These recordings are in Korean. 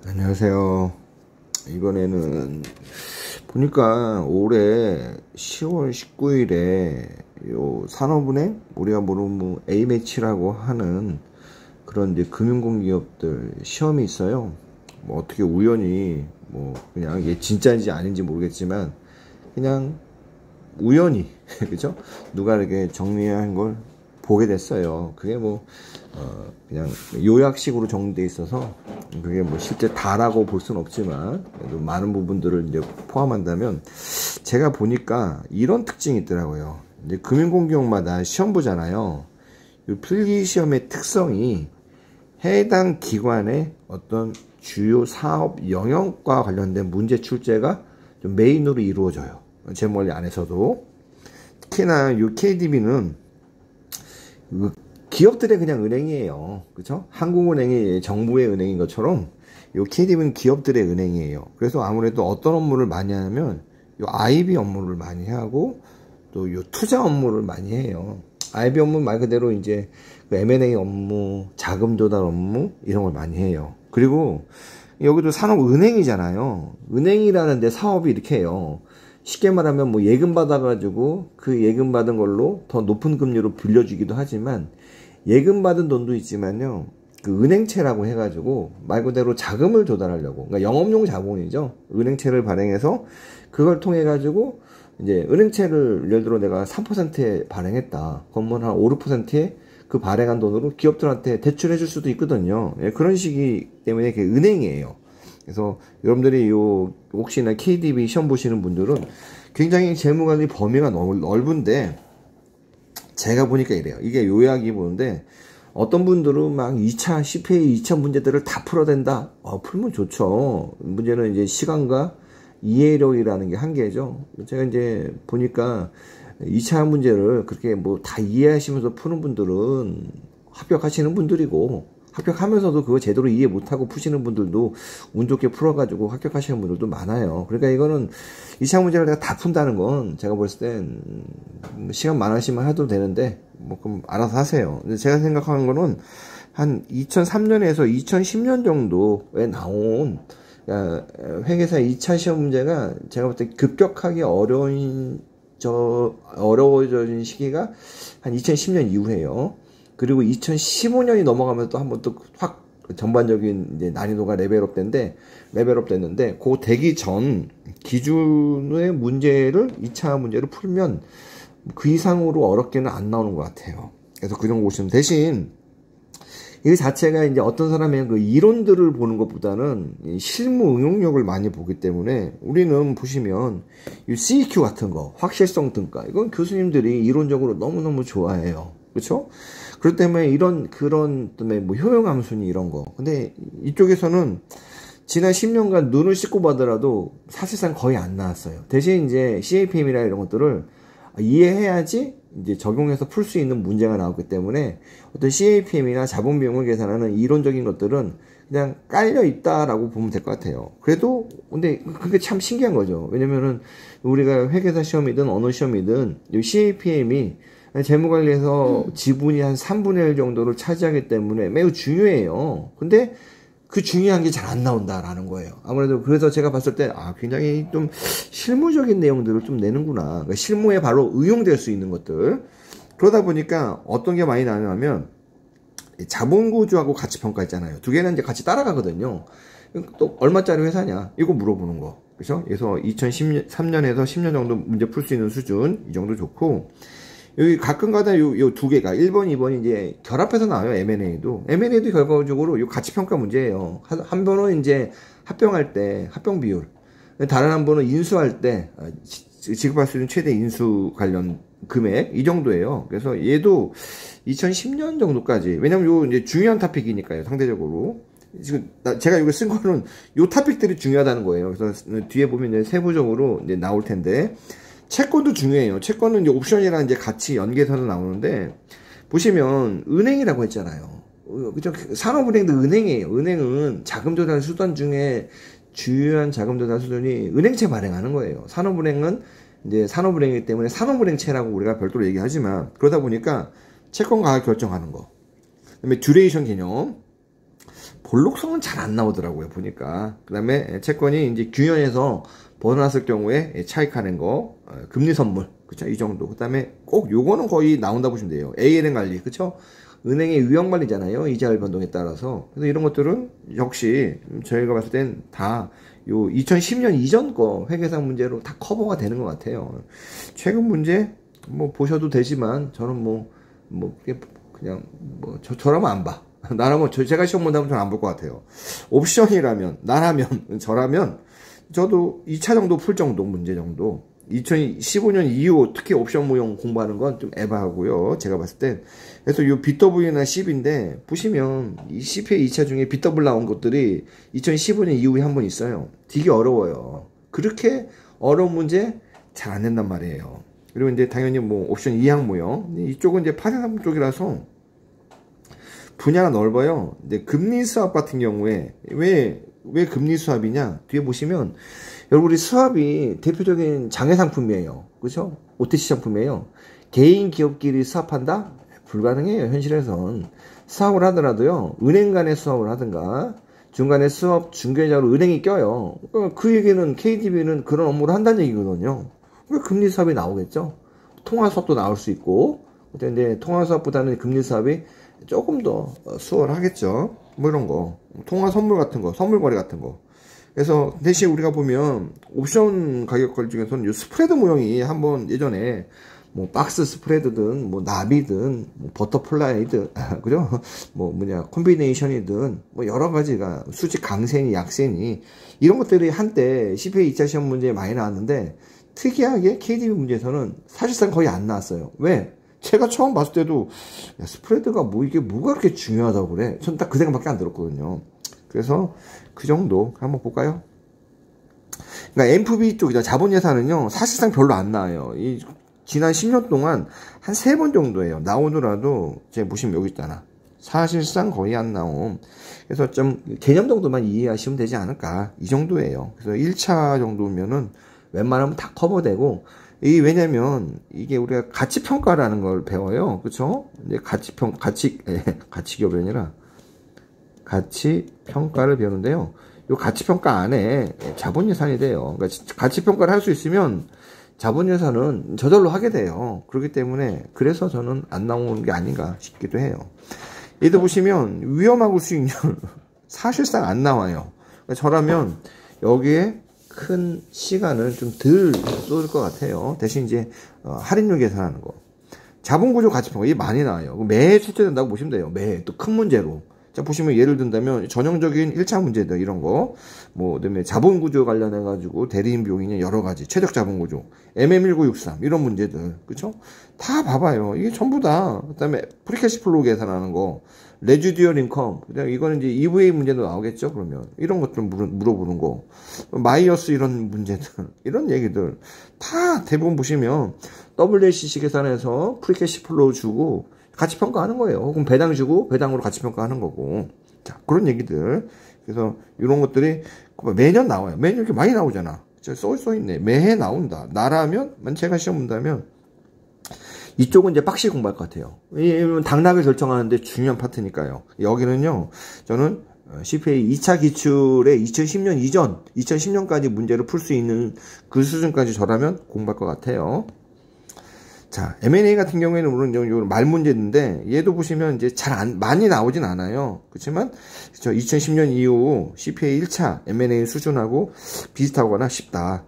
안녕하세요. 이번에는 보니까 올해 10월 19일에 요 산업은행 우리가 모르는 뭐 A매치라고 하는 그런 이제 금융공기업들 시험이 있어요. 뭐 어떻게 우연히 뭐 그냥 이게 진짜인지 아닌지 모르겠지만 그냥 우연히 그죠? 누가 이렇게 정리한 걸 보게 됐어요. 그게 뭐 그냥 요약식으로 정리되어 있어서 그게 뭐 실제 다라고 볼 수는 없지만 그래도 많은 부분들을 이제 포함한다면 제가 보니까 이런 특징이 있더라고요. 이제 금융공기업마다 시험 보잖아요. 이 필기시험의 특성이 해당 기관의 어떤 주요 사업 영역과 관련된 문제 출제가 좀 메인으로 이루어져요. 제목을 안에서도. 특히나 이 KDB는 기업들의 그냥 은행이에요. 그쵸? 한국은행이 정부의 은행인 것처럼 이 KDB는 기업들의 은행이에요. 그래서 아무래도 어떤 업무를 많이 하냐면 이 IB 업무를 많이 하고 또 이 투자 업무를 많이 해요. IB 업무 말 그대로 이제 그 M&A 업무, 자금 조달 업무 이런 걸 많이 해요. 그리고 여기도 산업은행이잖아요. 은행이라는 데 사업이 이렇게 해요. 쉽게 말하면 뭐 예금 받아가지고 그 예금 받은 걸로 더 높은 금리로 빌려주기도 하지만 예금 받은 돈도 있지만요. 그 은행채라고 해가지고 말 그대로 자금을 조달하려고. 그러니까 영업용 자본이죠. 은행채를 발행해서 그걸 통해가지고 이제 은행채를 예를 들어 내가 3%에 발행했다. 그러면 한 5, 6%에 그 발행한 돈으로 기업들한테 대출해 줄 수도 있거든요. 예, 그런 식이기 때문에 그게 은행이에요. 그래서 여러분들이 혹시나 KDB 시험 보시는 분들은 굉장히 재무관리 범위가 넓은데 제가 보니까 이래요. 이게 요약이 보는데 어떤 분들은 막 2차, 10회의 2차 문제들을 다 풀어야 된다. 풀면 좋죠. 문제는 이제 시간과 이해력이라는 게 한계죠. 제가 이제 보니까 2차 문제를 그렇게 뭐 다 이해하시면서 푸는 분들은 합격하시는 분들이고 합격하면서도 그거 제대로 이해 못하고 푸시는 분들도 운 좋게 풀어가지고 합격하시는 분들도 많아요. 그러니까 이거는 2차 문제를 내가 다 푼다는 건 제가 봤을 땐 시간 많으시면 해도 되는데 뭐 그럼 알아서 하세요. 근데 제가 생각하는 거는 한 2003년에서 2010년 정도에 나온 회계사 2차 시험 문제가 제가 볼 때 급격하게 어려워진 시기가 한 2010년 이후에요. 그리고 2015년이 넘어가면서 또 한번 또 확 전반적인 이제 난이도가 레벨업 됐는데 그 되기 전 기준의 문제를 2차 문제를 풀면 그 이상으로 어렵게는 안 나오는 것 같아요. 그래서 그 정도 보시면 대신 이 자체가 이제 어떤 사람의 그 이론들을 보는 것보다는 실무 응용력을 많이 보기 때문에 우리는 보시면 이 CEQ 같은 거, 확실성 등가 이건 교수님들이 이론적으로 너무너무 좋아해요. 그렇죠? 그렇기 때문에 그런 때문에 뭐 효용함수니 이런 거. 근데 이쪽에서는 지난 10년간 눈을 씻고 봐더라도 사실상 거의 안 나왔어요. 대신 이제 CAPM이나 이런 것들을 이해해야지 이제 적용해서 풀 수 있는 문제가 나왔기 때문에 어떤 CAPM이나 자본 비용을 계산하는 이론적인 것들은 그냥 깔려 있다라고 보면 될 것 같아요. 그래도 근데 그게 참 신기한 거죠. 왜냐면은 우리가 회계사 시험이든 어느 시험이든 이 CAPM이 재무관리에서 지분이 한 3분의 1 정도를 차지하기 때문에 매우 중요해요. 근데 그 중요한 게 잘 안 나온다라는 거예요. 아무래도 그래서 제가 봤을 때 굉장히 좀 실무적인 내용들을 좀 내는구나. 그러니까 실무에 바로 응용될 수 있는 것들. 그러다 보니까 어떤 게 많이 나냐면 자본구조하고 가치평가 있잖아요. 두 개는 이제 같이 따라가거든요. 또 얼마짜리 회사냐 이거 물어보는 거. 그렇죠? 그래서 2013년에서 10년 정도 문제 풀 수 있는 수준 이 정도 좋고 여기 가끔가다 요 두 개가 1번, 2번이 이제 결합해서 나와요. M&A도 결과적으로 요 가치평가 문제예요. 한 번은 이제 합병할 때 합병 비율, 다른 한 번은 인수할 때 지급할 수 있는 최대 인수 관련 금액 이 정도예요. 그래서 얘도 2010년 정도까지 왜냐면 요 이제 중요한 토픽이니까요. 상대적으로 지금 제가 이거 쓴 거는 요 토픽들이 중요하다는 거예요. 그래서 뒤에 보면 이제 세부적으로 이제 나올 텐데. 채권도 중요해요. 채권은 이제 옵션이랑 이제 같이 연계해서 나오는데, 보시면, 은행이라고 했잖아요. 그죠? 산업은행도 은행이에요. 은행은 자금 조달 수단 중에 주요한 자금 조달 수단이 은행채 발행하는 거예요. 산업은행은 이제 산업은행이기 때문에 산업은행채라고 우리가 별도로 얘기하지만, 그러다 보니까 채권 가격 결정하는 거. 그 다음에 듀레이션 개념. 볼록성은 잘 안 나오더라고요, 보니까. 그 다음에 채권이 이제 균형에서 벗어났을 경우에 차익하는 거, 금리 선물, 그쵸? 이 정도. 그 다음에 꼭 요거는 거의 나온다고 보시면 돼요. ALM 관리, 그쵸? 은행의 위험 관리잖아요, 이자율 변동에 따라서. 그래서 이런 것들은 역시 저희가 봤을 땐 다 요 2010년 이전 거 회계상 문제로 다 커버가 되는 것 같아요. 최근 문제 뭐 보셔도 되지만 저는 그냥 저라면 안 봐. 나라면 제가 시험 본다면 저는 안 볼 것 같아요. 옵션이라면 저라면 저도 2차 정도 풀 정도 문제 정도. 2015년 이후 특히 옵션 무용 공부하는 건 좀 에바하고요. 제가 봤을 때. 그래서 이 BW나 CB인데 보시면 이 CPA 2차 중에 BW 나온 것들이 2015년 이후에 한 번 있어요. 되게 어려워요. 그렇게 어려운 문제 잘 안 낸단 말이에요. 그리고 이제 당연히 뭐 옵션 2항 무용. 이쪽은 이제 파생상품 쪽이라서 분야가 넓어요. 근데 금리 수합 같은 경우에 왜 금리 수합이냐? 뒤에 보시면 여러분 우리 수합이 대표적인 장외 상품이에요. 그렇죠? OTC 상품이에요. 개인 기업끼리 수합한다? 불가능해요. 현실에선. 수합을 하더라도요. 은행 간의 수합을 하든가 중간에 수합 중개자로 은행이 껴요. 그 얘기는 KDB는 그런 업무를 한다는 얘기거든요. 그러니까 금리 수합이 나오겠죠. 통화 수합도 나올 수 있고 근데 통화 수합보다는 금리 수합이 조금 더 수월하겠죠. 뭐 이런 거. 통화 선물 같은 거, 선물 거래 같은 거. 그래서 대신 우리가 보면 옵션 가격 거래 중에서는 이 스프레드 모형이 한번 예전에 뭐 박스 스프레드든 뭐 나비든 뭐 버터플라이든 그죠? 콤비네이션이든 뭐 여러 가지가 수직 강세니 약세니 이런 것들이 한때 CPA 2차 시험 문제에 많이 나왔는데 특이하게 KDB 문제에서는 사실상 거의 안 나왔어요. 왜? 제가 처음 봤을 때도 야, 스프레드가 이게 뭐가 그렇게 중요하다고 그래? 전 딱 그 생각밖에 안 들었거든요. 그래서 그 정도 한번 볼까요? 그러니까 MFB 쪽이죠. 자본 예산은요. 사실상 별로 안 나와요. 지난 10년 동안 한 3번 정도예요. 나오더라도 제가 보시면 여기 있잖아. 사실상 거의 안 나옴. 그래서 좀 개념 정도만 이해하시면 되지 않을까. 이 정도예요. 그래서 1차 정도면은 웬만하면 다 커버되고 왜냐면 이게 우리가 가치평가라는 걸 배워요. 그쵸? 이제 가치기업이 아니라 가치평가를 배우는데요. 이 가치평가 안에 자본예산이 돼요. 그러니까 가치평가를 할 수 있으면 자본예산은 저절로 하게 돼요. 그렇기 때문에 그래서 저는 안 나오는 게 아닌가 싶기도 해요. 얘도 보시면 위험하고 수익률 사실상 안 나와요. 그러니까 저라면 여기에 큰 시간을 좀 덜 쏟을 것 같아요. 대신 이제 할인율 계산하는 거. 자본구조 가치평가 이게 많이 나와요. 매해 출제된다고 보시면 돼요. 매해 또 큰 문제로. 자 보시면 예를 든다면 전형적인 1차 문제들 이런 거 그다음에 자본구조 관련해 가지고 대리인 비용이냐 여러 가지 최적 자본구조 MM1963 이런 문제들 그쵸? 다 봐봐요. 이게 전부 다 그다음에 프리캐시플로우 계산하는 거 레지듀얼 인컴 이거는 이제 EVA 문제도 나오겠죠. 그러면 이런 것들 물어보는 거 마이어스 이런 문제들 이런 얘기들 다 대부분 보시면 WACC 계산해서 프리캐시플로우 주고 가치평가하는 거예요. 혹은 배당 주고 배당으로 가치평가하는 거고. 자, 그런 얘기들. 그래서 이런 것들이 매년 나와요. 매년 이렇게 많이 나오잖아. 써있네. 매해 나온다. 나라면, 제가 시험 본다면 이쪽은 이제 빡시게 공부할 것 같아요. 왜냐면 당락을 결정하는데 중요한 파트니까요. 여기는요, 저는 CPA 2차 기출에 2010년 이전, 2010년까지 문제를 풀 수 있는 그 수준까지 저라면 공부할 것 같아요. 자, M&A 같은 경우에는 물론 말 문제인데 얘도 보시면 이제 많이 나오진 않아요. 그렇지만 2010년 이후 CPA 1차 M&A 수준하고 비슷하거나 쉽다.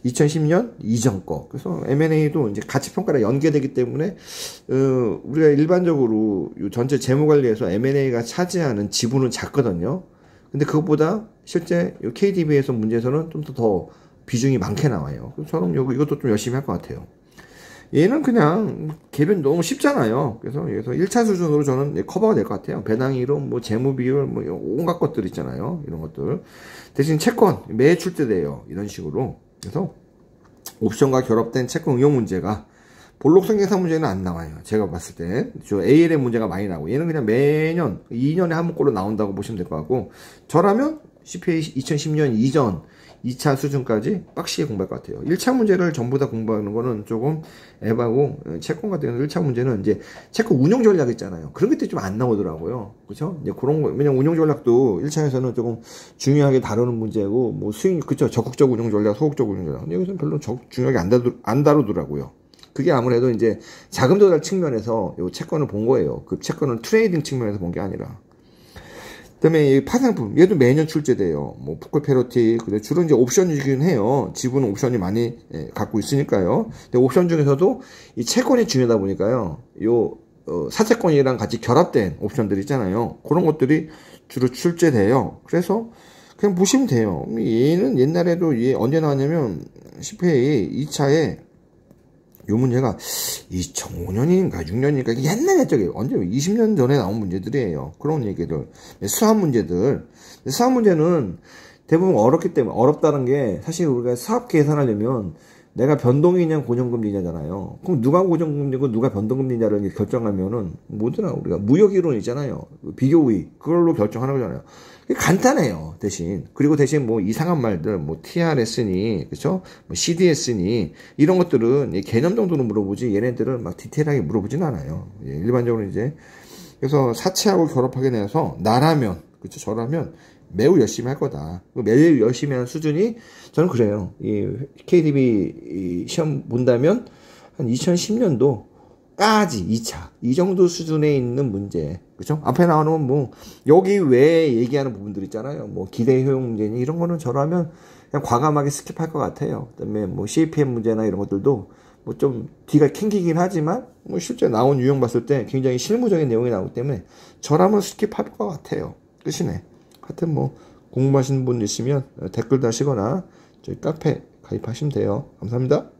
2010년 이전 거. 그래서 M&A도 이제 가치평가랑 연계되기 때문에 우리가 일반적으로 이 전체 재무관리에서 M&A가 차지하는 지분은 작거든요. 근데 그것보다 실제 KDB에서 문제에서는 좀 더 비중이 많게 나와요. 그래서 저는 이것도 좀 열심히 할 것 같아요. 얘는 그냥 개변 너무 쉽잖아요. 그래서 여기서 1차 수준으로 저는 커버가 될 것 같아요. 배당이론, 재무 비율, 온갖 것들 있잖아요. 이런 것들. 대신 채권, 매해 출제돼요. 이런 식으로. 그래서 옵션과 결합된 채권 응용 문제가 볼록성 계산 문제는 안 나와요. 제가 봤을 때. 저 ALM 문제가 많이 나오고 얘는 그냥 매년 2년에 한 번꼴로 나온다고 보시면 될 것 같고 저라면 CPA 2010년 이전 2차 수준까지 빡시게 공부할 것 같아요. 1차 문제를 전부 다 공부하는 거는 조금 에바고, 채권 같은 경우는 1차 문제는 이제 채권 운용 전략 있잖아요. 그런 것들이 좀 안 나오더라고요. 그쵸? 이제 그런 거, 왜냐면 운용 전략도 1차에서는 조금 중요하게 다루는 문제고, 뭐 수익, 그쵸? 적극적 운용 전략, 소극적 운용 전략. 근데 여기서는 별로 중요하게 안 다루더라고요. 그게 아무래도 이제 자금 조달 측면에서 요 채권을 본 거예요. 그 채권을 트레이딩 측면에서 본 게 아니라. 그다음에 이 파생품, 얘도 매년 출제돼요. 뭐 푸클 페로티, 근데 주로 이제 옵션이긴 해요. 지분은 옵션이 많이 갖고 있으니까요. 근데 옵션 중에서도 이 채권이 중요하다 보니까요. 요 사채권이랑 같이 결합된 옵션들 있잖아요. 그런 것들이 주로 출제돼요. 그래서 그냥 보시면 돼요. 얘는 옛날에도 얘 언제 나왔냐면 CPA 2차에 요 문제가 2005년인가 6년인가 옛날에 저기 언제 20년 전에 나온 문제들이에요. 그런 얘기들. 수학 문제들. 수학 문제는 대부분 어렵기 때문에 어렵다는 게 사실 우리가 사업 계산하려면 내가 변동이냐 고정금리냐잖아요. 그럼 누가 고정금리고 누가 변동금리냐를 결정하면은 뭐더라 우리가 무역이론 있잖아요. 비교우익 그걸로 결정하는 거잖아요. 간단해요, 대신. 그리고 대신 뭐 이상한 말들, 뭐 TRS니, 그쵸? 뭐 CDS니, 이런 것들은 개념 정도는 물어보지, 얘네들은 막 디테일하게 물어보진 않아요. 예, 일반적으로 이제. 그래서 사채하고 결합하게 돼서, 나라면, 그쵸? 저라면 매우 열심히 할 거다. 매우 열심히 하는 수준이, 저는 그래요. 이 KDB 시험 본다면, 한 2010년도, 까지 2차 이 정도 수준에 있는 문제 그렇죠? 앞에 나오는 뭐 여기 외에 얘기하는 부분들 있잖아요. 뭐 기대 효용 문제니 이런 거는 저라면 그냥 과감하게 스킵할 것 같아요. 그다음에 뭐 CPM 문제나 이런 것들도 뭐 좀 뒤가 캥기긴 하지만 뭐 실제 나온 유형 봤을 때 굉장히 실무적인 내용이 나오기 때문에 저라면 스킵할 것 같아요. 끝이네. 하여튼 뭐 궁금하신 분 있으면 댓글 다시거나 저희 카페 가입하시면 돼요. 감사합니다.